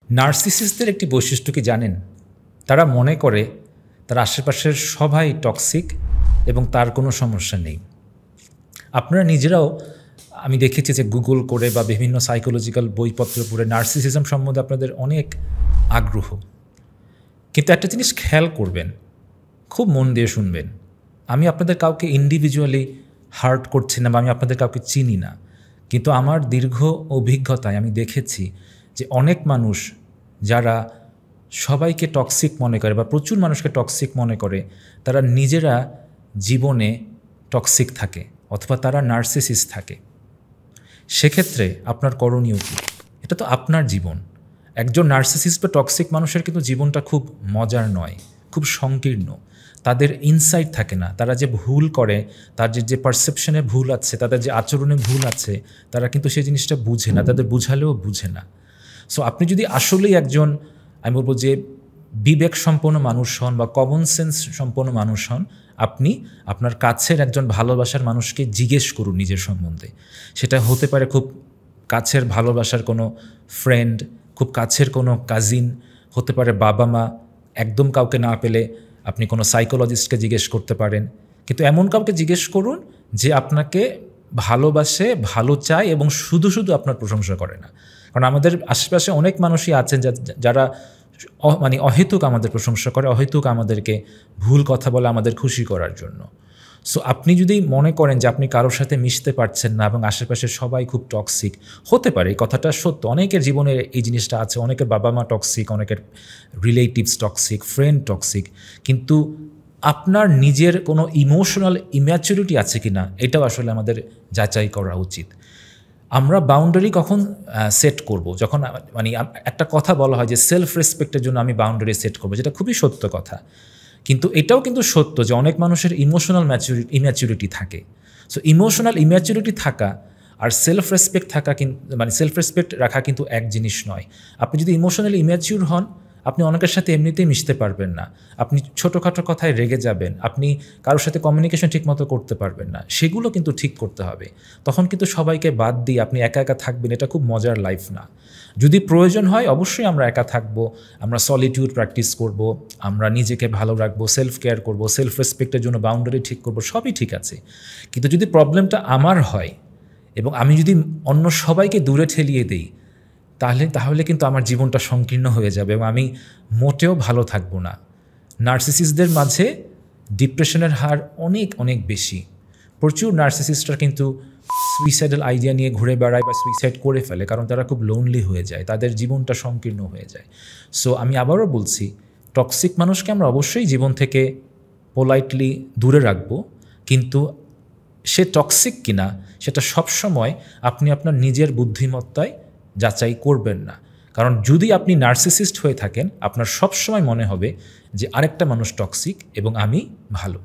নার্সিসিস্টদের একটি বৈশিষ্ট্য কি জানেন? তারা মনে করে তার আশেপাশের সবাই টক্সিক এবং তার কোনো সমস্যা নেই। আপনারা নিজেরাও আমি দেখেছি যে গুগল করে বা বিভিন্ন সাইকোলজিক্যাল বইপত্র পড়ে নার্সিসিজম সম্বন্ধে আপনাদের অনেক আগ্রহ। কিন্তু একটা জিনিস খেয়াল করবেন, খুব মন দিয়ে শুনবেন। আমি আপনাদের কাউকে ইন্ডিভিজুয়ালি হার্ট করছি না বা আমি আপনাদের কাউকে চিনি না, কিন্তু আমার দীর্ঘ অভিজ্ঞতায় আমি দেখেছি যে অনেক মানুষ যারা সবাইকে টক্সিক মনে করে বা প্রচুর মানুষকে টক্সিক মনে করে, তারা নিজেরা জীবনে টক্সিক থাকে অথবা তারা নার্সিসিস্ট থাকে। সেক্ষেত্রে আপনার করণীয় কী? এটা তো আপনার জীবন। একজন নার্সিসিস্ট বা টক্সিক মানুষের কিন্তু জীবনটা খুব মজার নয়, খুব সংকীর্ণ। তাদের ইনসাইট থাকে না, তারা যে ভুল করে, তার যে পারসেপশনে ভুল আছে, তাদের যে আচরণে ভুল আছে, তারা কিন্তু সেই জিনিসটা বুঝে না, তাদের বুঝালেও বুঝে না। সো আপনি যদি আসলেই একজন, আমি বলবো যে বিবেক সম্পন্ন মানুষ হন বা কমন সেন্স সম্পন্ন মানুষ হন, আপনি আপনার কাছের একজন ভালোবাসার মানুষকে জিজ্ঞেস করুন নিজের সম্বন্ধে। সেটা হতে পারে খুব কাছের ভালোবাসার কোনো ফ্রেন্ড, খুব কাছের কোনো কাজিন, হতে পারে বাবা মা, একদম কাউকে না পেলে আপনি কোনো সাইকোলজিস্টকে জিজ্ঞেস করতে পারেন। কিন্তু এমন কাউকে জিজ্ঞেস করুন যে আপনাকে ভালোবাসে, ভালো চায় এবং শুধু শুধু আপনার প্রশংসা করে না। কারণ আমাদের আশেপাশে অনেক মানুষই আছেন যারা মানে অহেতুক আমাদের প্রশংসা করে, অহেতুক আমাদেরকে ভুল কথা বলে আমাদের খুশি করার জন্য। সো আপনি যদি মনে করেন যে আপনি কারোর সাথে মিশতে পারছেন না এবং আশেপাশে সবাই খুব টক্সিক, হতে পারে এই কথাটা সত্য, অনেকের জীবনে এই জিনিসটা আছে, অনেকের বাবা মা টক্সিক, অনেকের রিলেটিভস টক্সিক, ফ্রেন্ড টক্সিক, কিন্তু আপনার নিজের কোনো ইমোশনাল ইম্যাচুরিটি আছে কি না এটাও আসলে আমাদের যাচাই করা উচিত। আমরা বাউন্ডারি কখন সেট করব? যখন মানে একটা কথা বলা হয় যে সেলফ রেসপেক্টের জন্য আমি বাউন্ডারি সেট করবো, যেটা খুবই সত্য কথা। কিন্তু এটাও কিন্তু সত্য যে অনেক মানুষের ইমোশনাল ইম্যাচুরিটি থাকে। সো ইমোশনাল ইম্যাচুরিটি থাকা আর সেলফ রেসপেক্ট থাকা মানে সেলফ রেসপেক্ট রাখা কিন্তু এক জিনিস নয়। আপনি যদি ইমোশনালি ইম্যাচিউর হন, আপনি অনেকের সাথে এমনিতেই মিশতে পারবেন না, আপনি ছোটোখাটো কথায় রেগে যাবেন, আপনি কারোর সাথে কমিউনিকেশন ঠিকমতো করতে পারবেন না। সেগুলো কিন্তু ঠিক করতে হবে। তখন কিন্তু সবাইকে বাদ দিয়ে আপনি একা একা থাকবেন, এটা খুব মজার লাইফ না। যদি প্রয়োজন হয় অবশ্যই আমরা একা থাকবো, আমরা সলিটিউড প্র্যাকটিস করব, আমরা নিজেকে ভালো রাখবো, সেলফ কেয়ার করব, সেলফ রেসপেক্টের জন্য বাউন্ডারি ঠিক করব, সবই ঠিক আছে। কিন্তু যদি প্রবলেমটা আমার হয় এবং আমি যদি অন্য সবাইকে দূরে ঠেলিয়ে দিই, তাহলে কিন্তু আমার জীবনটা সংকীর্ণ হয়ে যাবে এবং আমি মোটেও ভালো থাকবো না। নার্সিসিস্টদের মাঝে ডিপ্রেশনের হার অনেক অনেক বেশি। প্রচুর নার্সিসিস্টরা কিন্তু সুইসাইডাল আইডিয়া নিয়ে ঘুরে বেড়ায় বা সুইসাইড করে ফেলে, কারণ তারা খুব লোনলি হয়ে যায়, তাদের জীবনটা সংকীর্ণ হয়ে যায়। সো আমি আবারও বলছি, টক্সিক মানুষকে আমরা অবশ্যই জীবন থেকে পোলাইটলি দূরে রাখবো, কিন্তু সে টক্সিক কিনা সেটা সবসময় আপনি আপনার নিজের বুদ্ধিমত্তায় যাচাই করবেন না। কারণ যদি আপনি নার্সিসিস্ট হয়ে থাকেন, আপনার সবসময় মনে হবে যে আরেকটা মানুষ টক্সিক এবং আমি ভালো।